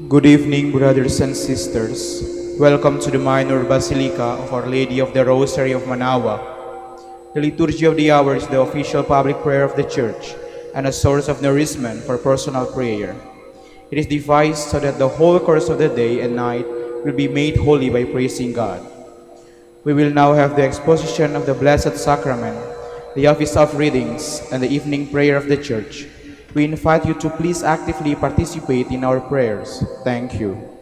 Good evening, brothers and sisters. Welcome to the Minor Basilica of Our Lady of the Rosary of Manaoag. The Liturgy of the Hour is the official public prayer of the Church and a source of nourishment for personal prayer. It is devised so that the whole course of the day and night will be made holy by praising God. We will now have the exposition of the Blessed Sacrament, the office of readings, and the evening prayer of the Church. We invite you to please actively participate in our prayers. Thank you.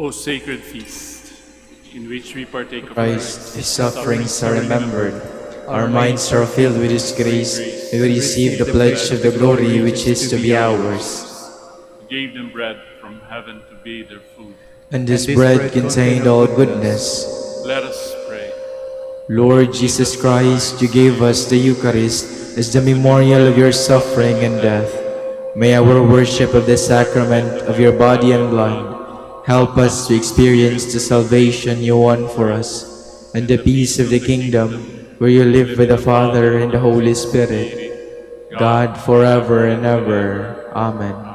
O sacred feast, in which we partake of Christ, His sufferings are remembered. Our minds are filled with His grace. We receive the pledge of the glory which is to be ours. He gave them bread from heaven to be their food. And this bread contained all goodness. Let us pray. Lord Jesus Christ, you gave us the Eucharist as the memorial of your suffering and death. May our worship of the sacrament of your body and blood help us to experience the salvation you won for us and the peace of the kingdom where you live with the Father and the Holy Spirit, God forever and ever. Amen.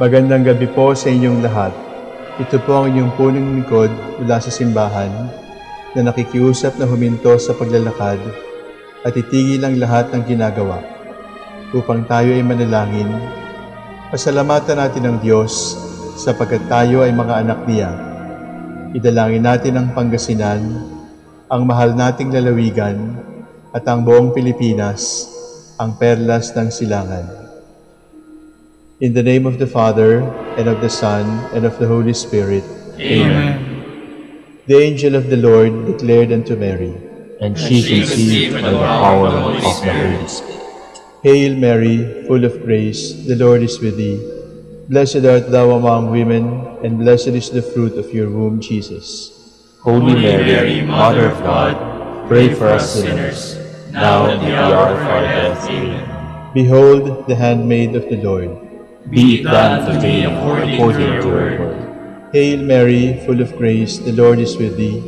Magandang gabi po sa inyong lahat. Ito po ang inyong punong lingkod mula sa simbahan na nakikiusap na huminto sa paglalakad at itigil ang lahat ng ginagawa upang tayo ay manalangin. Pasalamatan natin ang Diyos sapagkat tayo ay mga anak niya. Idalangin natin ang Pangasinan, ang mahal nating lalawigan at ang buong Pilipinas, ang perlas ng silangan. In the name of the Father, and of the Son, and of the Holy Spirit. Amen. The angel of the Lord declared unto Mary, And she conceived by the power of the Holy Spirit. Hail Mary, full of grace, the Lord is with thee. Blessed art thou among women, and blessed is the fruit of your womb, Jesus. Holy Mary, Mother of God, pray for us sinners, now and at the hour of our death. Amen. Behold the handmaid of the Lord. Be it done to me according to your word. Hail Mary, full of grace, the Lord is with thee.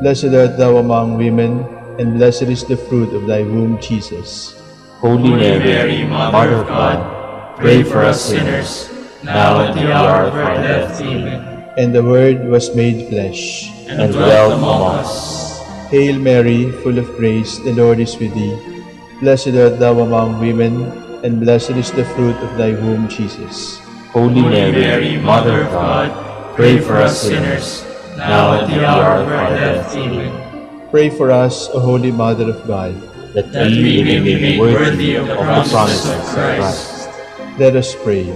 Blessed art thou among women, and blessed is the fruit of thy womb, Jesus. Holy Mary, Mother of God, pray for us sinners, now and at the hour of our death. Amen. And the Word was made flesh, And dwelt among us. Hail Mary, full of grace, the Lord is with thee. Blessed art thou among women, and blessed is the fruit of thy womb, Jesus. Holy Mary, Mother of God, pray for us sinners, now and at the hour of our death. Amen. Pray for us, O Holy Mother of God. That we may be made worthy of the promises of Christ. Let us pray.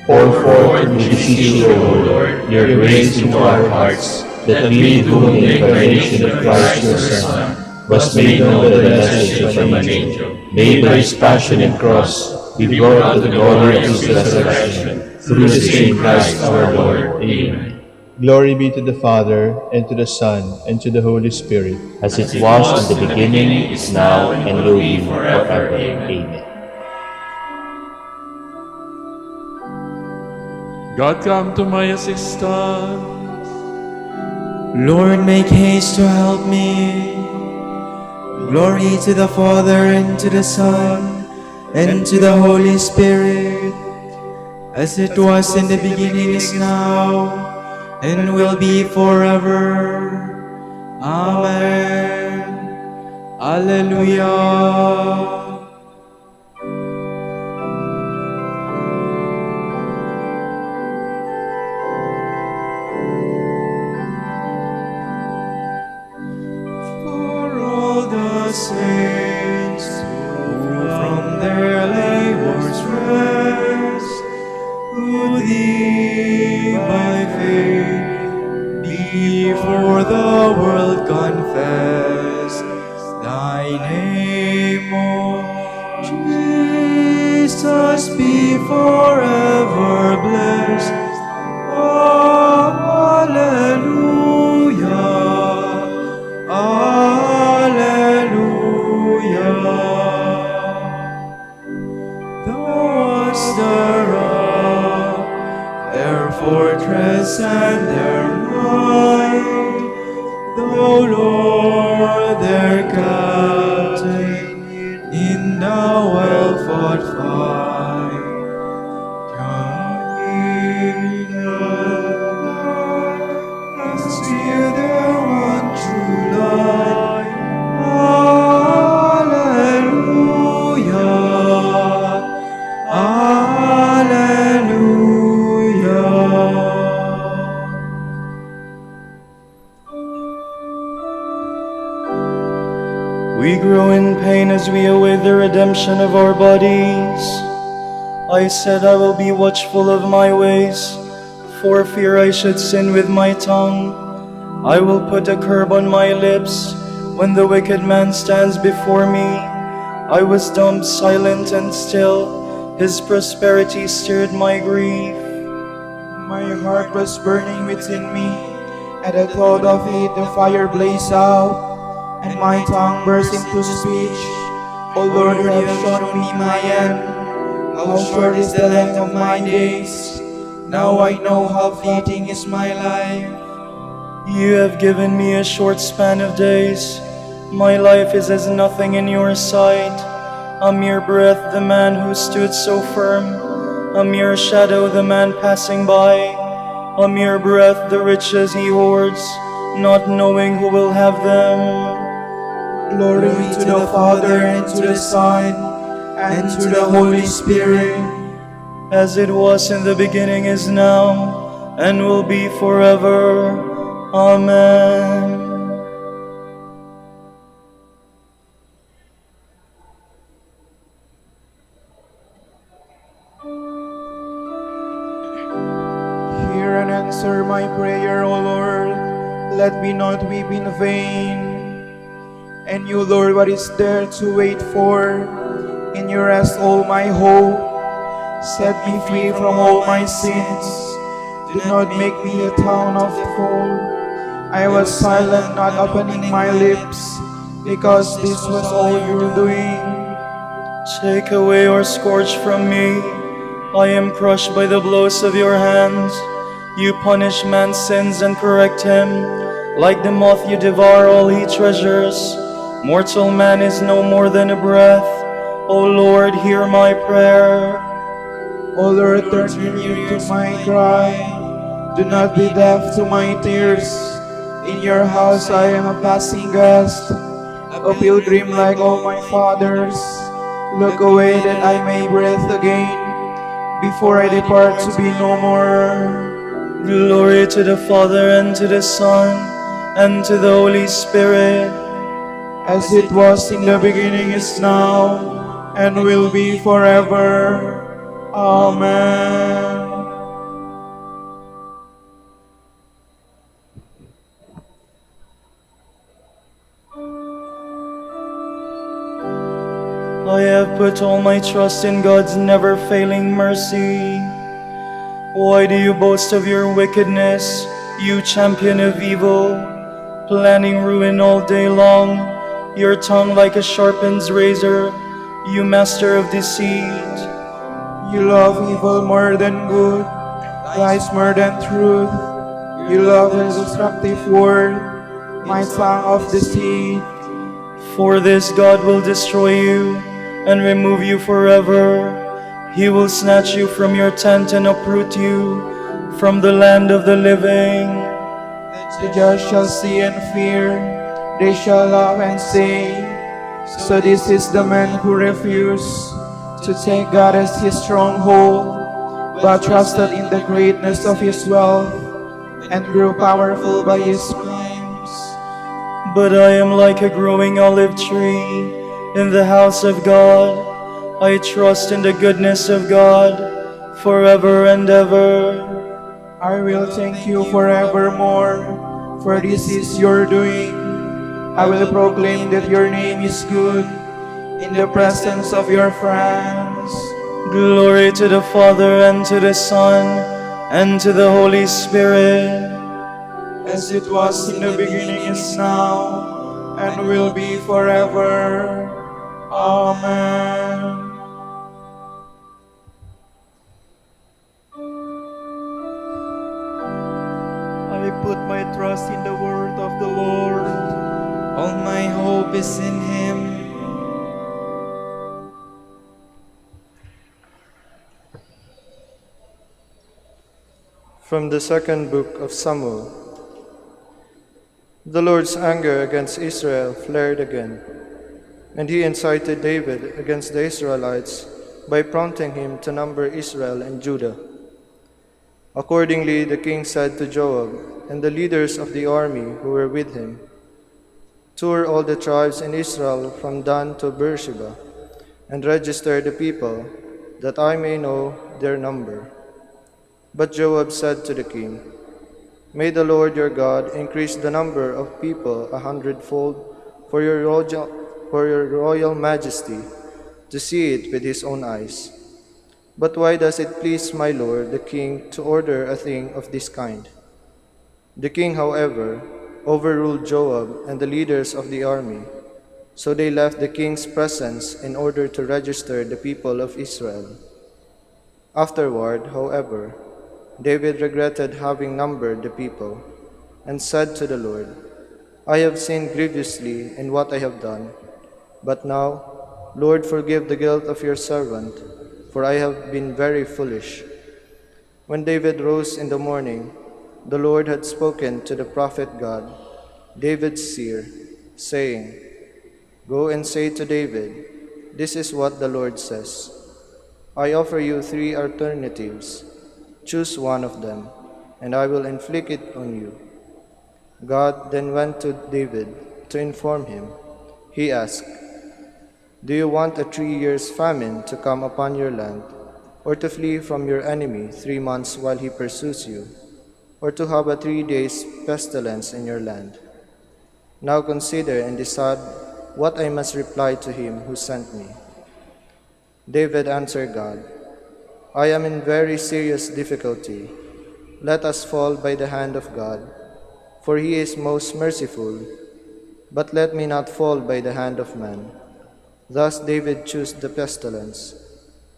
Pour forth, we beseech you, O Lord, your grace into our hearts, that we, through the incarnation of Christ your Son, was made known by the message from an angel, may by his passion and cross be brought to the glory of his resurrection, through the same Christ our Lord. Amen. Glory be to the Father, and to the Son, and to the Holy Spirit. As it was in the beginning, is now, and will be forever. Amen. God, come to my assistance. Lord, make haste to help me. Glory to the Father, and to the Son, and to the Holy Spirit, as it was in the beginning, is now, and will be forever. Amen. Alleluia. Saints who from their labors rest, who thee by faith before the world confess, thy name, O Jesus, be forever blessed. Alleluia. Fortress and their might, though Lord their captain in the well-fought fight. Coming and steal their one true light. Alleluia. Alleluia. We grow in pain as we await the redemption of our bodies. I said I will be watchful of my ways, for fear I should sin with my tongue. I will put a curb on my lips when the wicked man stands before me. I was dumb, silent, and still. His prosperity stirred my grief. My heart was burning within me. At the thought of it, the fire blazed out, and my tongue burst into speech. O Lord, you have shown me my end. How short is the length of my days. Now I know how fleeting is my life. You have given me a short span of days. My life is as nothing in your sight. A mere breath, the man who stood so firm. A mere shadow the man passing by, a mere breath the riches he hoards, not knowing who will have them. Glory to the Father, and to the Son, and to the Holy Spirit, As it was in the beginning, is now, and will be forever. Amen. Hear and answer my prayer, O Lord. Let me not weep in vain. And you, Lord, what is there to wait for? In you rest all my hope. Set me free from all my sins. Do not make me a town of fall. I was silent, not opening my lips, because this was all you're doing. Take away your scourge from me. I am crushed by the blows of your hands. You punish man's sins and correct him. Like the moth you devour all he treasures. Mortal man is no more than a breath. O Lord, hear my prayer. O Lord, turn your ear to my cry. Do not be deaf to my tears. In your house I am a passing guest, a pilgrim like all my fathers. Look away that I may breathe again, before I depart to be no more. Glory to the Father, and to the Son, and to the Holy Spirit. As it was in the beginning, is now, and will be forever. Amen. I have put all my trust in God's never-failing mercy. Why do you boast of your wickedness, you champion of evil, planning ruin all day long, your tongue like a sharpened razor, you master of deceit? You love evil more than good, lies more than truth. You love a destructive word, my tongue of deceit. For this God will destroy you and remove you forever. He will snatch you from your tent and uproot you from the land of the living. The just shall see and fear, they shall laugh and say, so this is the man who refused to take God as his stronghold, but trusted in the greatness of his wealth, and grew powerful by his crimes. But I am like a growing olive tree in the house of God. I trust in the goodness of God forever and ever. I will thank you forevermore, for this is your doing. I will proclaim that your name is good in the presence of your friends. Glory to the Father, and to the Son, and to the Holy Spirit. As it was in the beginning, is now, and will be forever. Amen. I put my trust in the word of the Lord. All my hope is in him. From the second book of Samuel. The Lord's anger against Israel flared again, and he incited David against the Israelites by prompting him to number Israel and Judah. Accordingly, the king said to Joab and the leaders of the army who were with him, "Tour all the tribes in Israel from Dan to Beersheba, and register the people, that I may know their number." But Joab said to the king, "May the Lord your God increase the number of people 100-fold for your royal majesty, to see it with his own eyes. But why does it please my lord the king to order a thing of this kind?" The king, however, overruled Joab and the leaders of the army, so they left the king's presence in order to register the people of Israel. Afterward, however, David regretted having numbered the people, and said to the Lord, "I have sinned grievously in what I have done. But now, Lord, forgive the guilt of your servant, for I have been very foolish. When David rose in the morning, the Lord had spoken to the prophet Gad, David's seer, saying, "Go and say to David, this is what the Lord says. I offer you 3 alternatives. Choose one of them, and I will inflict it on you." God then went to David to inform him. He asked, "Do you want a 3 years famine to come upon your land, or to flee from your enemy 3 months while he pursues you, or to have a 3 days pestilence in your land? Now consider and decide what I must reply to him who sent me." David answered God, "I am in very serious difficulty. Let us fall by the hand of God, for he is most merciful, but let me not fall by the hand of man." Thus David chose the pestilence.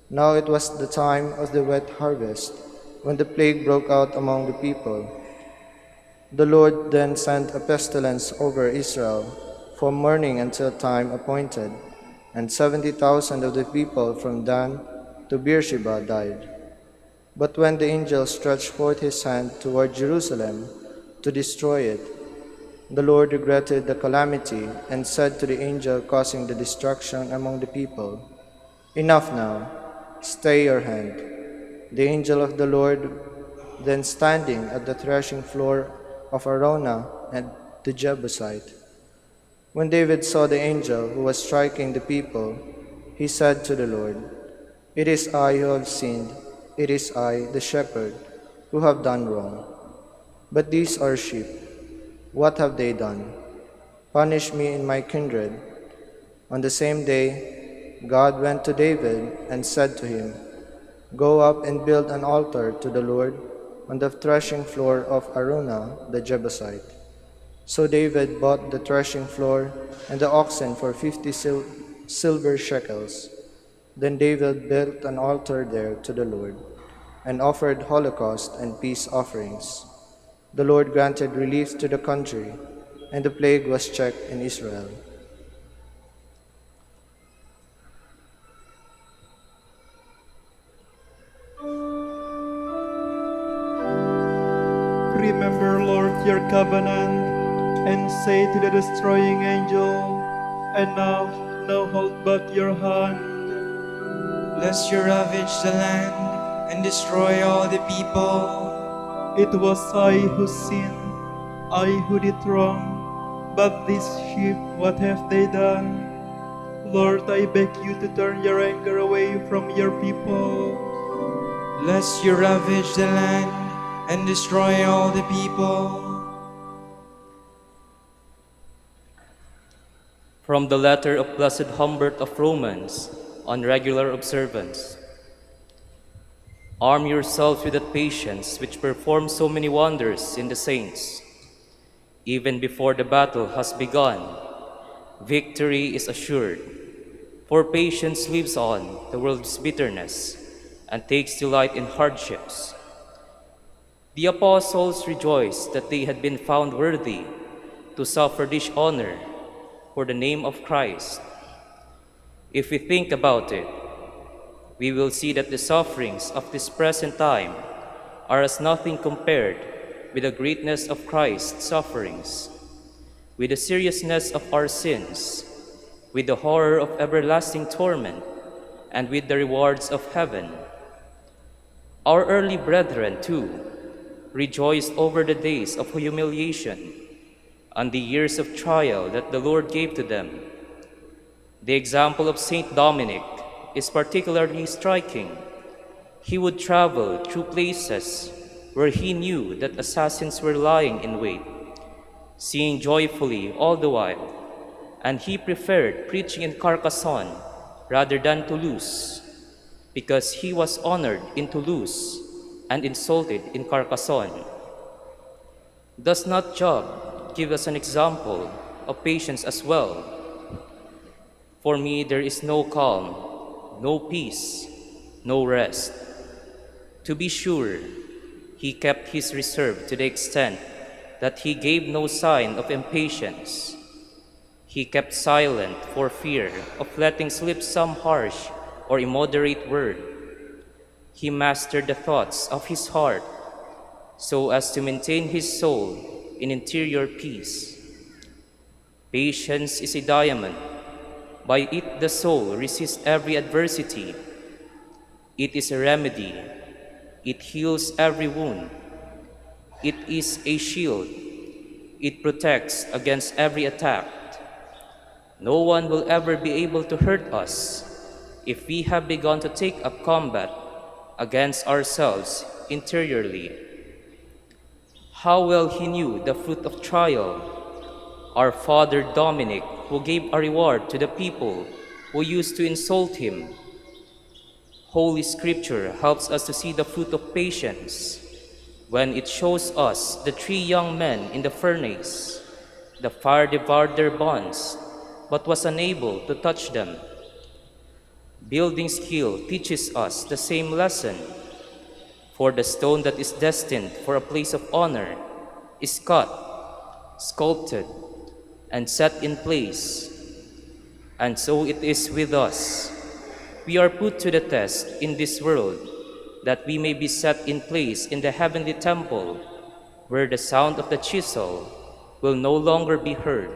Now it was the time of the wet harvest, when the plague broke out among the people. The Lord then sent a pestilence over Israel from morning until time appointed, and 70,000 of the people from Dan to Beersheba died. But when the angel stretched forth his hand toward Jerusalem to destroy it, the Lord regretted the calamity and said to the angel causing the destruction among the people, "Enough now, stay your hand." The angel of the Lord, then standing at the threshing floor of Araunah and the Jebusite. When David saw the angel who was striking the people, he said to the Lord, "It is I who have sinned, it is I, the shepherd, who have done wrong. But these are sheep. What have they done? Punish me in my kindred." On the same day, God went to David and said to him, "Go up and build an altar to the Lord on the threshing floor of Araunah the Jebusite." So David bought the threshing floor and the oxen for 50 silver shekels. Then David built an altar there to the Lord, and offered holocaust and peace offerings. The Lord granted relief to the country, and the plague was checked in Israel. Remember, Lord, your covenant, and say to the destroying angel, "Enough, now hold back your hand." Lest you ravage the land and destroy all the people. It was I who sinned, I who did wrong, but these sheep, what have they done? Lord, I beg you to turn your anger away from your people. Lest you ravage the land and destroy all the people. From the letter of Blessed Humbert of Romans on regular observance. Arm yourselves with that patience which performs so many wonders in the saints. Even before the battle has begun, victory is assured. For patience lives on the world's bitterness and takes delight in hardships. The apostles rejoiced that they had been found worthy to suffer dishonor for the name of Christ. If we think about it, we will see that the sufferings of this present time are as nothing compared with the greatness of Christ's sufferings, with the seriousness of our sins, with the horror of everlasting torment, and with the rewards of heaven. Our early brethren, too, rejoiced over the days of humiliation and the years of trial that the Lord gave to them. The example of Saint Dominic is particularly striking. He would travel through places where he knew that assassins were lying in wait, singing joyfully all the while, and he preferred preaching in Carcassonne rather than Toulouse, because he was honored in Toulouse and insulted in Carcassonne. Does not Job give us an example of patience as well? For me, there is no calm, no peace, no rest. To be sure, he kept his reserve to the extent that he gave no sign of impatience. He kept silent for fear of letting slip some harsh or immoderate word. He mastered the thoughts of his heart so as to maintain his soul in interior peace. Patience is a diamond. By it the soul resists every adversity. It is a remedy. It heals every wound. It is a shield. It protects against every attack. No one will ever be able to hurt us if we have begun to take up combat against ourselves interiorly. How well he knew the fruit of trial. Our father Dominic, who gave a reward to the people who used to insult him. Holy Scripture helps us to see the fruit of patience when it shows us the 3 young men in the furnace. The fire devoured their bonds, but was unable to touch them. Building skill teaches us the same lesson. For the stone that is destined for a place of honor is cut, sculpted, and set in place. And so it is with us. We are put to the test in this world, that we may be set in place in the heavenly temple, where the sound of the chisel will no longer be heard.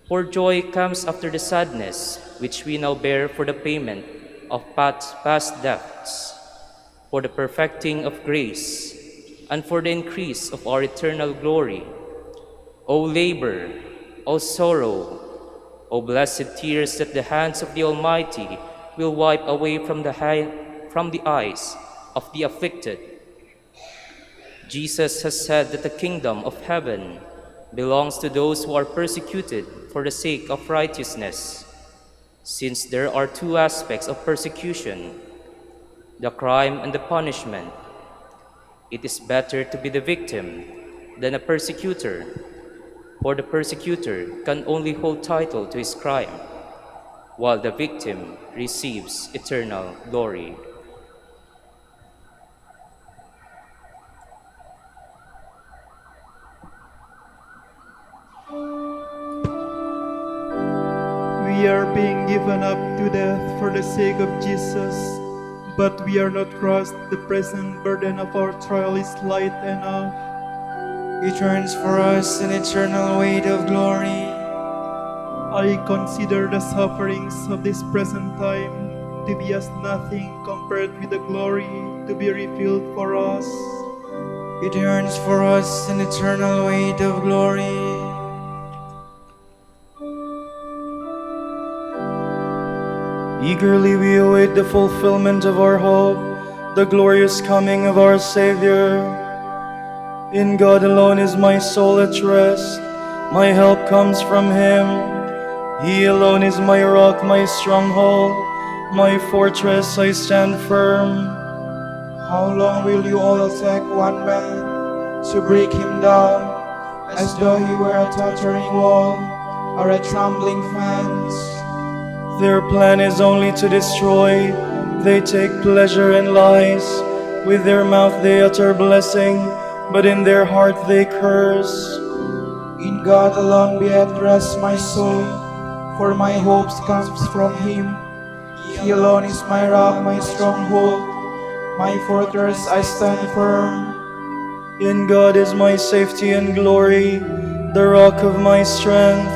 For joy comes after the sadness which we now bear for the payment of past debts, for the perfecting of grace, and for the increase of our eternal glory. O labor, O sorrow, O blessed tears that the hands of the Almighty will wipe away from the eyes of the afflicted. Jesus has said that the kingdom of heaven belongs to those who are persecuted for the sake of righteousness. Since there are 2 aspects of persecution, the crime and the punishment, it is better to be the victim than a persecutor, for the persecutor can only hold title to his crime, while the victim receives eternal glory. We are being given up to death for the sake of Jesus, but we are not crushed. The present burden of our trial is light enough. He turns for us an eternal weight of glory. I consider the sufferings of this present time to be as nothing compared with the glory to be revealed for us. He turns for us an eternal weight of glory. Eagerly we await the fulfillment of our hope, the glorious coming of our Savior. In God alone is my soul at rest. My help comes from Him. He alone is my rock, my stronghold, my fortress. I stand firm. How long will you all attack one man to break him down, as though he were a tottering wall or a trembling fence? Their plan is only to destroy. They take pleasure in lies. With their mouth they utter blessing, but in their heart they curse. In God alone be at rest my soul, for my hope comes from Him. He alone is my rock, my stronghold, my fortress. I stand firm. In God is my safety and glory, the rock of my strength.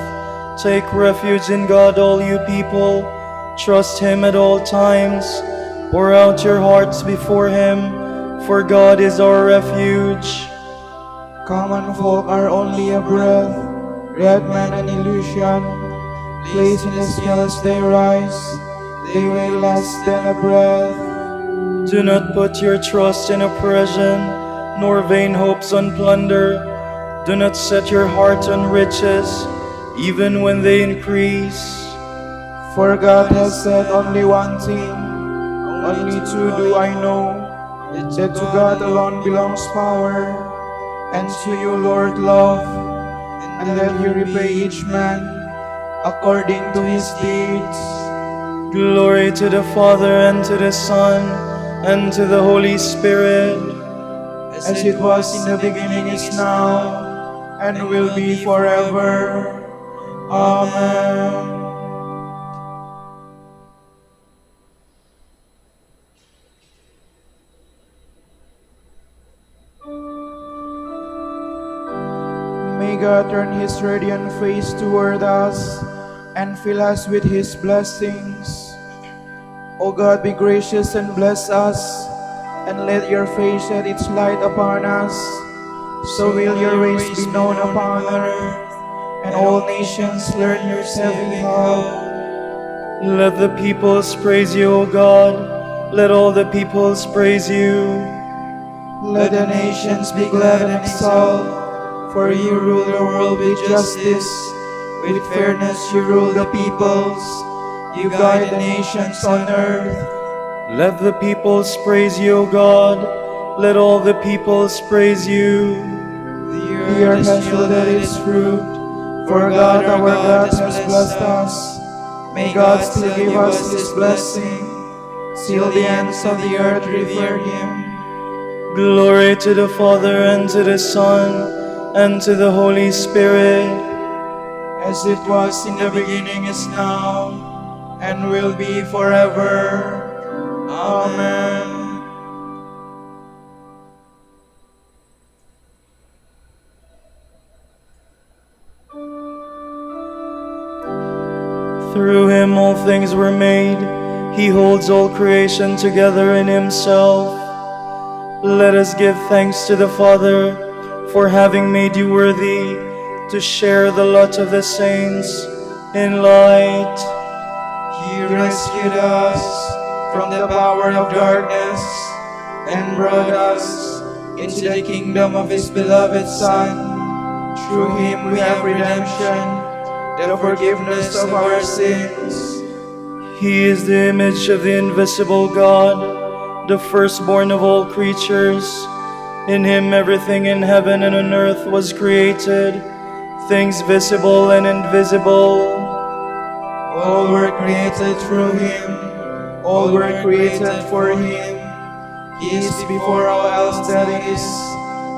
Take refuge in God, all you people. Trust Him at all times. Pour out your hearts before Him, for God is our refuge. Common folk are only a breath, red man an illusion. Placed in the scales they rise, they weigh less than a breath. Do not put your trust in oppression, nor vain hopes on plunder. Do not set your heart on riches, even when they increase. For God has said only one thing, only 2 do I know, that to God alone belongs power, and to you, Lord, love, and that you repay each man according to his deeds. Glory to the Father, and to the Son, and to the Holy Spirit, as it was in the beginning, is now, and will be forever. Amen. God turn his radiant face toward us and fill us with his blessings. O God, be gracious and bless us, and let your face shed its light upon us. So will your ways be known upon earth, and all nations learn your saving help. Let the peoples praise you, O God. Let all the peoples praise you. Let the nations be glad and exult, for you rule the world with justice. With fairness you rule the peoples. You guide the nations on earth. Let the peoples praise you, O God. Let all the peoples praise you. The earth has yielded its fruit, for God our God has blessed us. May God still give us his blessing, till the ends of the earth revere him. Glory to the Father, and to the Son, and to the Holy Spirit. As it was in the beginning, is now, and will be forever. Amen. Through him all things were made. He holds all creation together in himself. Let us give thanks to the Father for having made you worthy to share the lot of the saints in light. He rescued us from the power of darkness and brought us into the kingdom of his beloved Son. Through him we have redemption, the forgiveness of our sins. He is the image of the invisible God, the firstborn of all creatures. In him everything in heaven and on earth was created, things visible and invisible. All were created through him, all were created for him. He is before all else that is,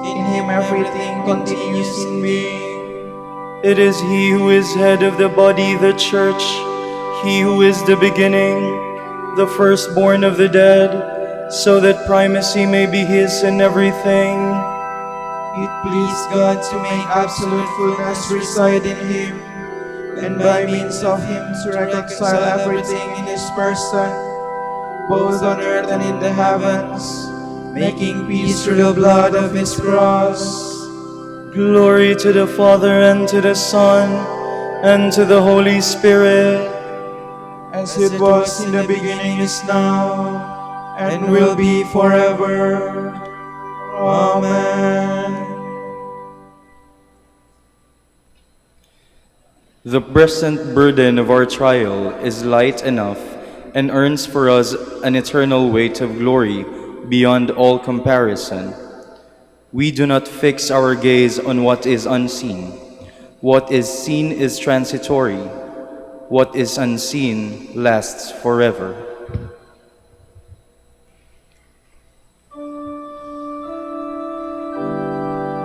in him everything continues in being. It is he who is head of the body, the church, he who is the beginning, the firstborn of the dead, so that primacy may be his in everything. It pleased God to make absolute fullness reside in him, and by means of him to reconcile everything in his person, both on earth and in the heavens, making peace through the blood of his cross. Glory to the Father, and to the Son, and to the Holy Spirit. As it was in the beginning, is now, and will be forever. Amen. The present burden of our trial is light enough and earns for us an eternal weight of glory beyond all comparison. We do not fix our gaze on what is unseen. What is seen is transitory. What is unseen lasts forever.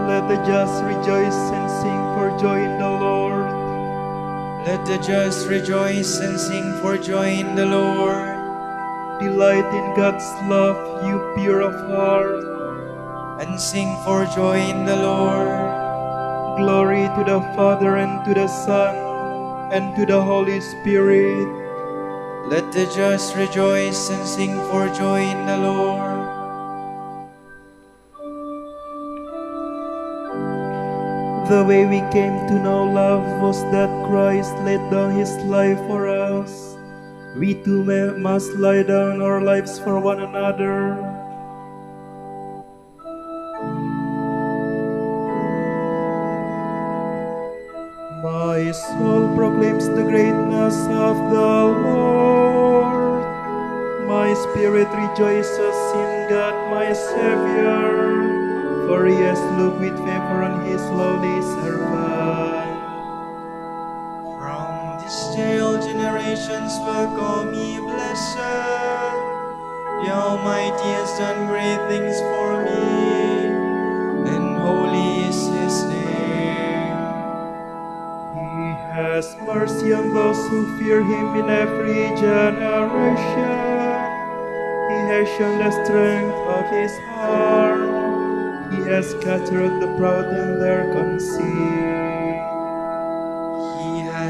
Let the just rejoice and sing for joy in the Lord. Let the just rejoice and sing for joy in the Lord. Delight in God's love, you pure of heart, and sing for joy in the Lord. Glory to the Father, and to the Son, and to the Holy Spirit. Let the just rejoice and sing for joy in the Lord. The way we came to know love was that Christ laid down his life for us. We too must lay down our lives for one another. My soul proclaims the greatness of the Lord. My spirit rejoices in God my Savior, for he has looked with favor on his lowly servant. From this day all generations will call me blessed. The Almighty has done great things for me, and holy is his name. He has mercy on those who fear him in every generation. He has shown the strength of his arm. He has scattered the proud in their conceit.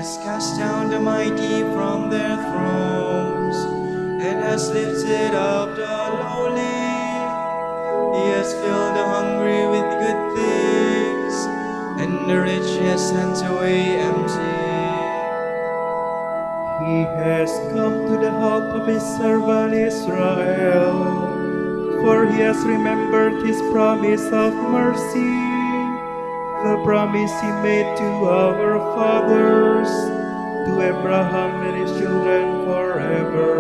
has cast down the mighty from their thrones, and has lifted up the lowly. He has filled the hungry with good things, and the rich he has sent away empty. He has come to the help of his servant Israel, for he has remembered his promise of mercy, the promise he made to our fathers, to Abraham and his children forever.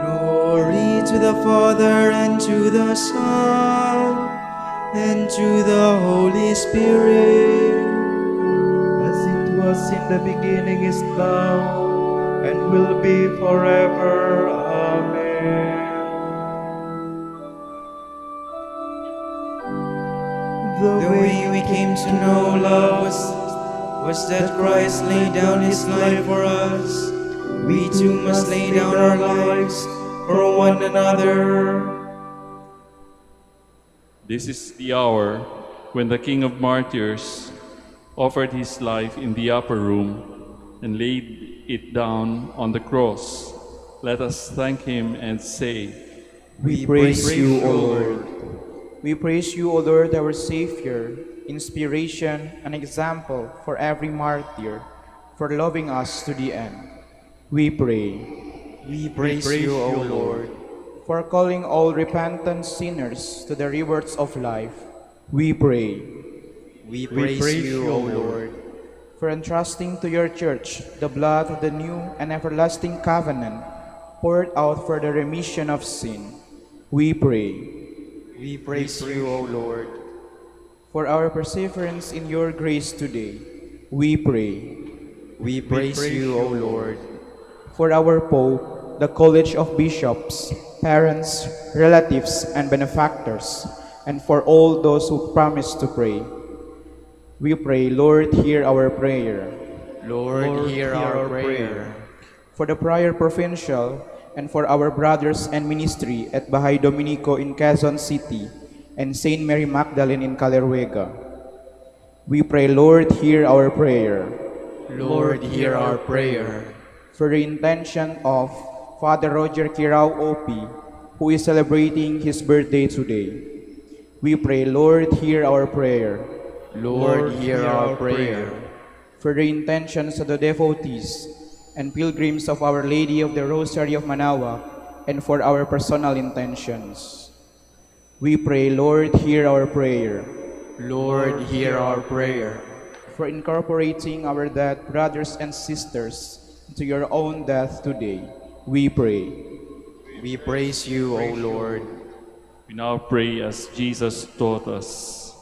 Glory to the Father, and to the Son, and to the Holy Spirit, As it was in the beginning, is now, and will be forever. Amen. The way we came to know love was that Christ laid down his life for us. We too must lay down our lives for one another. This is the hour when the King of Martyrs offered his life in the upper room and laid it down on the cross. Let us thank him and say, We praise you, O Lord. We praise you, O Lord, our Savior, inspiration and example for every martyr, for loving us to the end. We pray. We praise you, O Lord. For calling all repentant sinners to the rewards of life. We pray. We praise you, O Lord. For entrusting to your church the blood of the new and everlasting covenant poured out for the remission of sin. We pray. We praise you, O Lord. For our perseverance in your grace today, we pray. We praise you, O Lord. For our Pope, the College of Bishops, parents, relatives, and benefactors, and for all those who promise to pray, we pray, Lord, hear our prayer. Lord, hear our prayer. For the Prior Provincial, and for our brothers and ministry at Bahay Dominico in Quezon City and Saint Mary Magdalene in Caleruega, we pray, Lord, hear our prayer. Lord, hear our prayer. For the intention of Father Roger Kirao OP, who is celebrating his birthday today, we pray, Lord, hear our prayer. Lord, hear our prayer. For the intentions of the devotees and pilgrims of Our Lady of the Rosary of Manaoag, and for our personal intentions, we pray, Lord, hear our prayer. Lord, hear our prayer. For incorporating our dead brothers and sisters into your own death today, we pray. We praise you, O Lord. we now pray as Jesus taught us.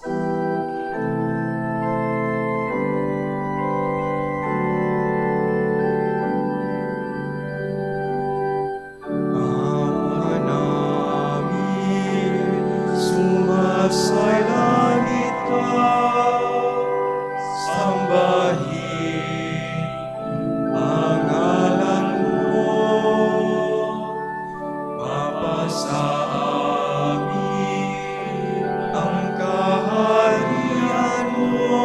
Ama namin, sumasalangit ka, sambahin ang ngalan mo, mapasa amin ang kaharian mo,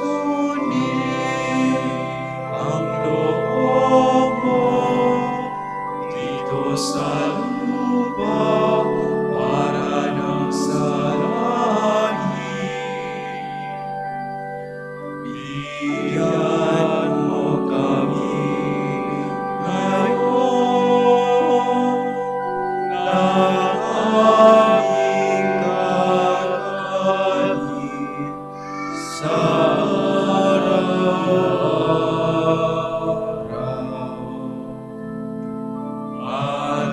sunin ang loob mo dito sa lupa para ng sa langit. Bigyan mo kami ngayon ng aming kakanin sa araw-araw. At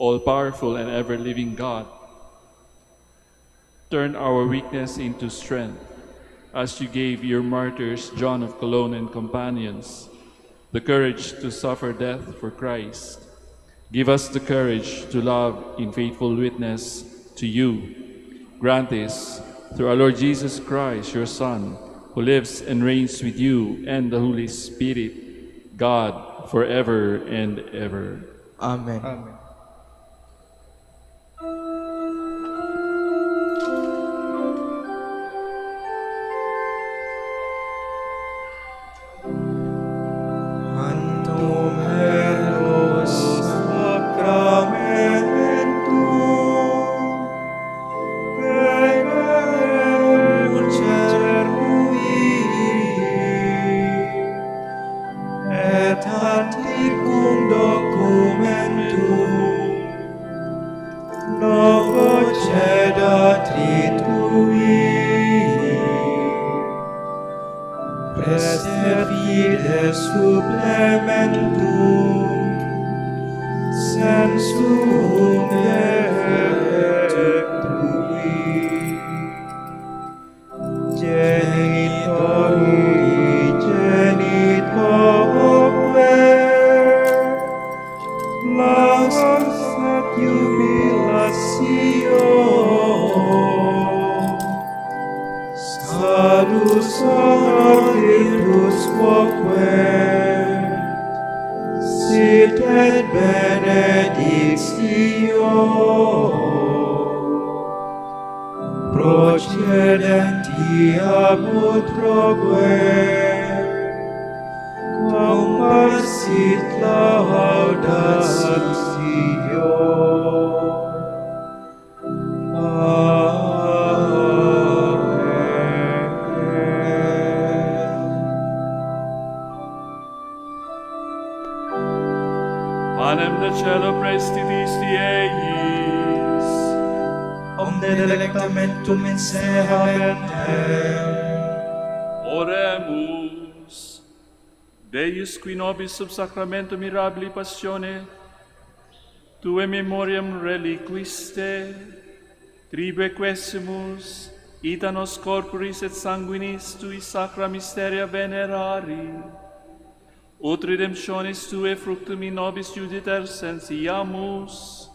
all-powerful and ever-living God, turn our weakness into strength, as you gave your martyrs, John of Cologne and companions, the courage to suffer death for Christ. Give us the courage to love in faithful witness to you. Grant this through our Lord Jesus Christ, your Son, who lives and reigns with you and the Holy Spirit, God, forever and ever. Amen. Amen. Antum Herros Sacramentum Venerem Cerui et Anticum Documentum Novo Cedatritui Preste fides supplementum sensum defectui genitori genitoque lasat jubilatio Salus virtus quoque sit et benedictio procedenti apud proque compassit laudatio. Panem de cielo prestidisti eis, Omne delectamentum in se habentem. Oremus. Deus qui nobis sub sacramento mirabili passione, Tue memoriam reliquiste, tribe quesimus, ita nos corporis et sanguinis Tui sacra mysteria venerari, ut redemptionis Tue fructum in nobis juditer sensiamus,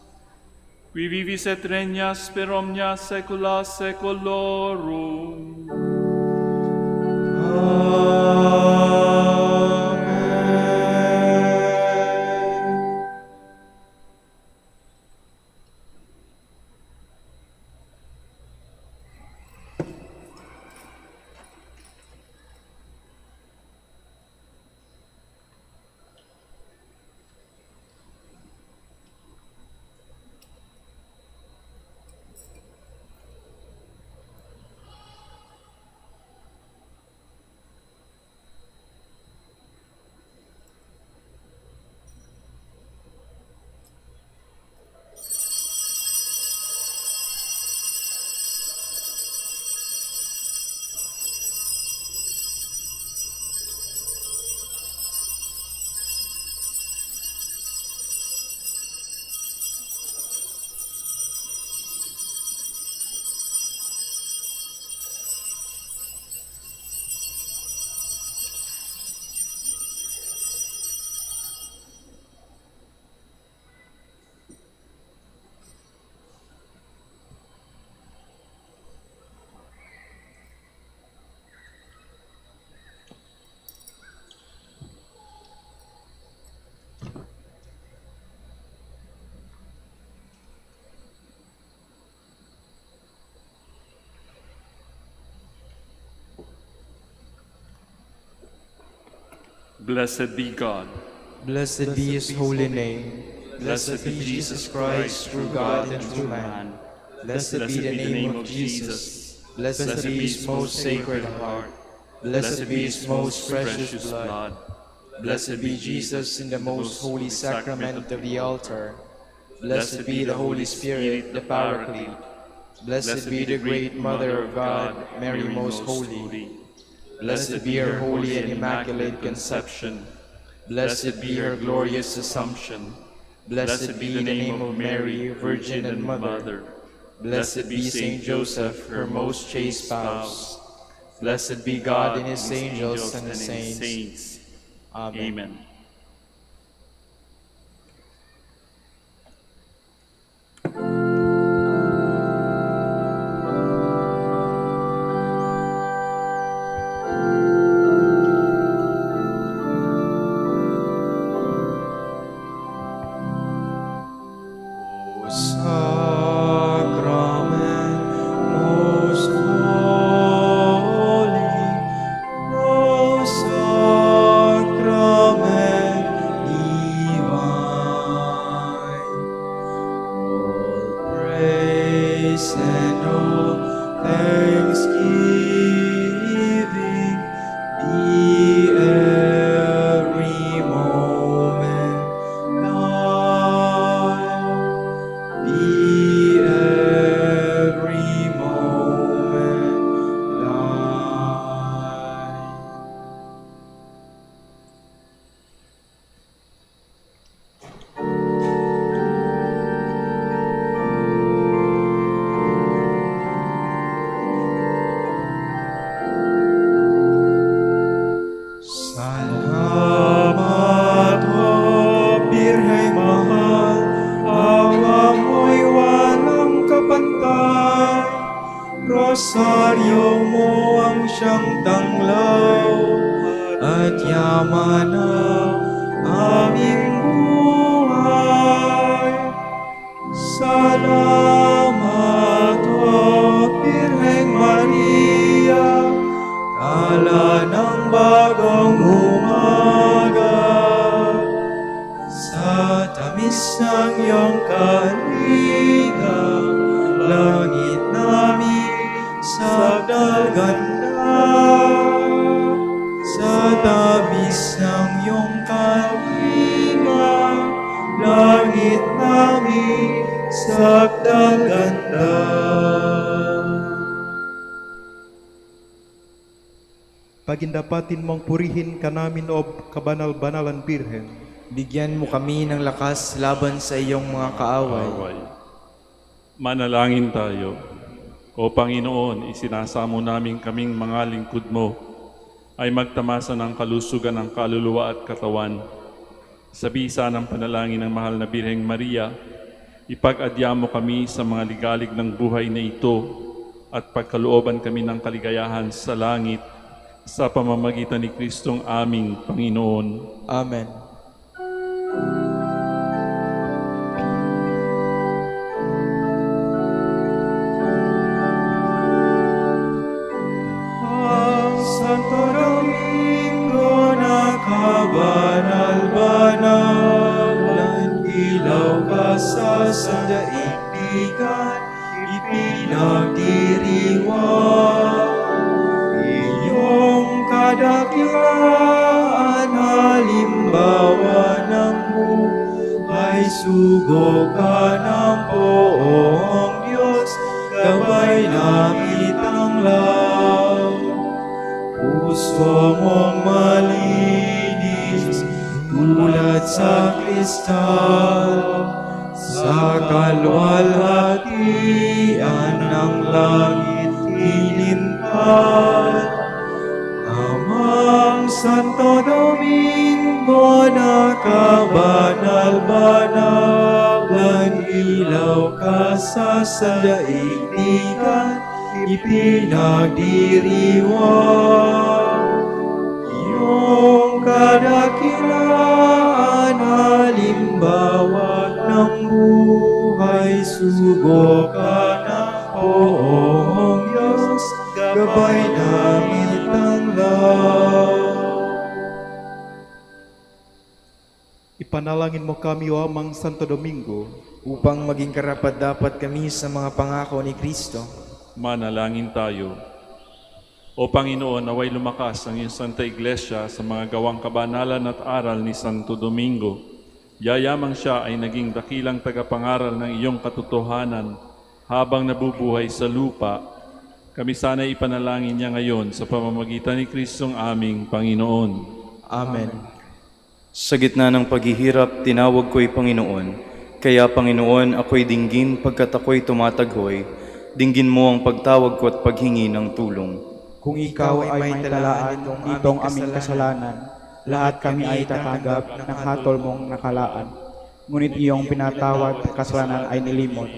qui vivis et regnas per omnia saecula saeculorum. Blessed be God. Blessed be his holy name. Blessed be Jesus Christ, true God and true man. Blessed be the name of Jesus. Blessed be his most sacred heart. Blessed be his most precious blood. Blessed be Jesus in the most holy sacrament of the altar. Blessed be the Holy Spirit, the Paraclete. Blessed be the great Mother of God, Mary most holy. Blessed be her holy and immaculate conception. Blessed be her glorious assumption. Blessed be the name of Mary, Virgin and Mother. Blessed be Saint Joseph, her most chaste spouse. Blessed be God and his angels and his saints. Amen. Amen. Sacrament most holy, O sacrament divine, all praise and all thanksgiving be every moment thine. Be every moment thine. Salamat, O Birheng mahal, awa mo'y walang kapantay. Rosaryo mo ang siyang tanglaw at yaman ng aming buhay. Salamat, O Birheng Maria, tala ng bagong umaga. Sa tamis ng iyong kaligang, langit namin sagdaganda. Sa tamis ng iyong kaligang, langit namin sagdaganda. Pagindapatin mong purihin ka namin o kabanal-banalan Birhen. Bigyan mo kami ng lakas laban sa iyong mga kaaway. Manalangin tayo. O Panginoon, isinasamo namin kaming mga lingkod mo ay magtamasa ng kalusugan ng kaluluwa at katawan. Sa bisa ng panalangin ng mahal na Birheng Maria, ipag-adya mo kami sa mga ligalig ng buhay na ito at pagkalooban kami ng kaligayahan sa langit sa pamamagitan ni Kristong aming Panginoon. Amen. Santo Domingo na kabanal-banalan, ilaw ka sa sandaigdigan, ipinagdiriwang. Iyong kadakilaan, halimbawa ng buhay, sugo ka ng poong Diyos, gabay namin tanglaw. Puso mong malinis, tulad sa kristal, sa kalwalhatian ng langit ilintal. Amang Santo Domingo na kabanal-banalan, ilaw ka sa sandaigdigan, ipinagdiriwang. Iyong kadakilaan, halimbawa ng buhay, sugo ka na poong Diyos, gabay namin tanglaw. Ipanalangin mo kami o amang Santo Domingo upang maging karapat-dapat kami sa mga pangako ni Kristo. Manalangin tayo. O Panginoon, naway lumakas ang iyong Santa Iglesia sa mga gawang kabanalan at aral ni Santo Domingo. Yayamang siya ay naging dakilang tagapangaral ng iyong katotohanan habang nabubuhay sa lupa. Kami sana ipanalangin niya ngayon sa pamamagitan ni Kristong aming Panginoon. Amen. Sa gitna ng paghihirap, tinawag ko'y Panginoon. Kaya Panginoon, ako'y dinggin pagkat ako'y tumataghoy. Dinggin mo ang pagtawag ko at paghingi ng tulong. Kung ikaw ay may talaan itong aming kasalanan, lahat kami ay tatanggap ng hatol mong nakalaan. Ngunit iyong pinatawad at kasalanan ay nilimot.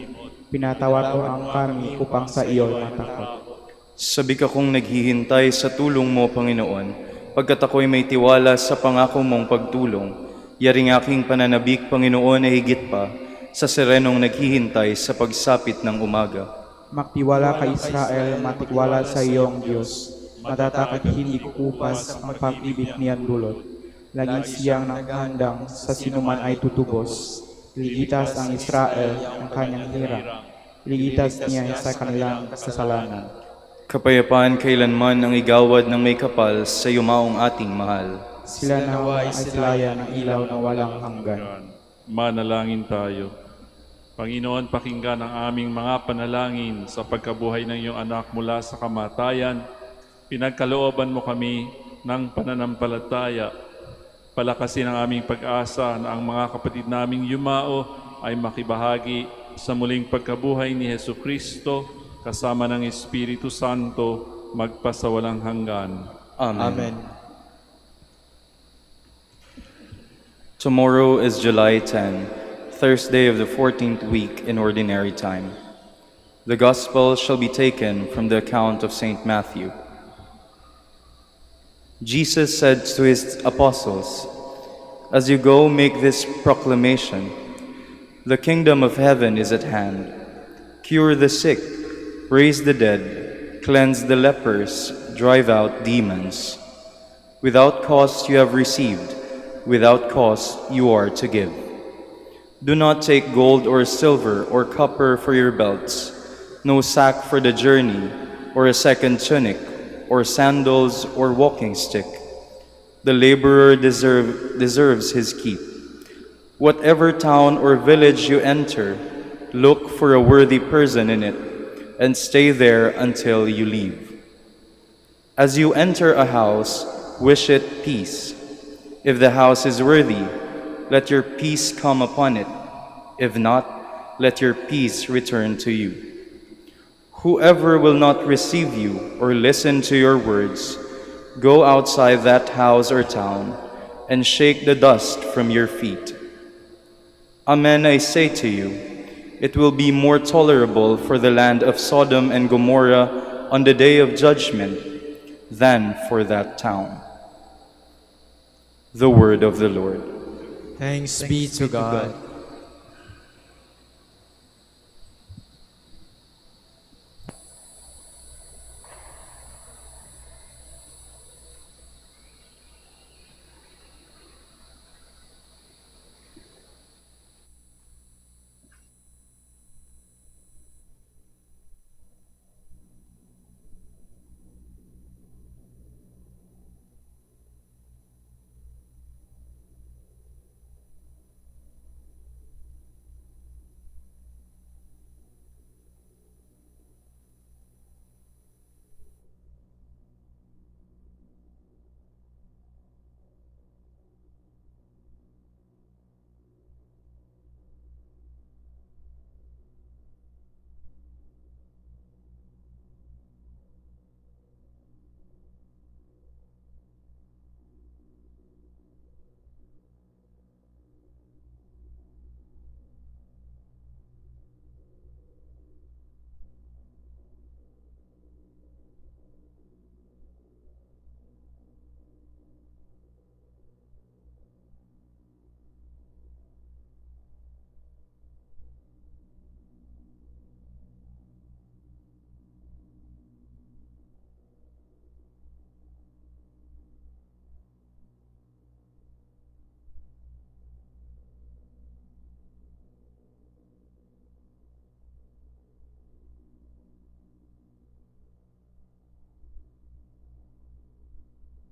Pinatawad mo ang kami upang sa iyo matakot. Sabi ka kong naghihintay sa tulong mo, Panginoon, pagkat ako'y may tiwala sa pangako mong pagtulong. Yaring aking pananabik, Panginoon, ay higit pa sa serenong naghihintay sa pagsapit ng umaga. Magtiwala ka Israel, matiwala sa iyong Diyos. Matatak at hindi kukupas ang pag-ibig niyan dulot. Lagi siyang naghandang sa sinuman ay tutubos. Ligitas ang Israel ng kanyang hirap. Ligitas niya sa kanilang kasalanan. Kapayapaan kailanman ang igawad ng may kapal sa yumaong ating mahal. Sila nawa ay silaya ng ilaw na walang hanggan. Manalangin tayo. Panginoon, pakinggan ang aming mga panalangin sa pagkabuhay ng iyong anak mula sa kamatayan. Pinagkalooban mo kami ng pananampalataya. Palakasin ang aming pag-asa na ang mga kapatid naming yumao ay makibahagi sa muling pagkabuhay ni Hesu Kristo kasama ng Espiritu Santo magpasawalang hanggan. Amen. Tomorrow is July 10, Thursday of the 14th week in Ordinary Time. The Gospel shall be taken from the account of St. Matthew. Jesus said to his apostles, "As you go, make this proclamation: the kingdom of heaven is at hand. Cure the sick, raise the dead, cleanse the lepers, drive out demons. Without cost you have received, without cost you are to give. Do not take gold or silver or copper for your belts, no sack for the journey, or a second tunic, or sandals or walking stick. The laborer deserves his keep. Whatever town or village you enter, look for a worthy person in it, and stay there until you leave. As you enter a house, wish it peace. If the house is worthy, let your peace come upon it. If not, let your peace return to you. Whoever will not receive you or listen to your words, go outside that house or town and shake the dust from your feet. Amen, I say to you, it will be more tolerable for the land of Sodom and Gomorrah on the day of judgment than for that town." The word of the Lord. Thanks be to God.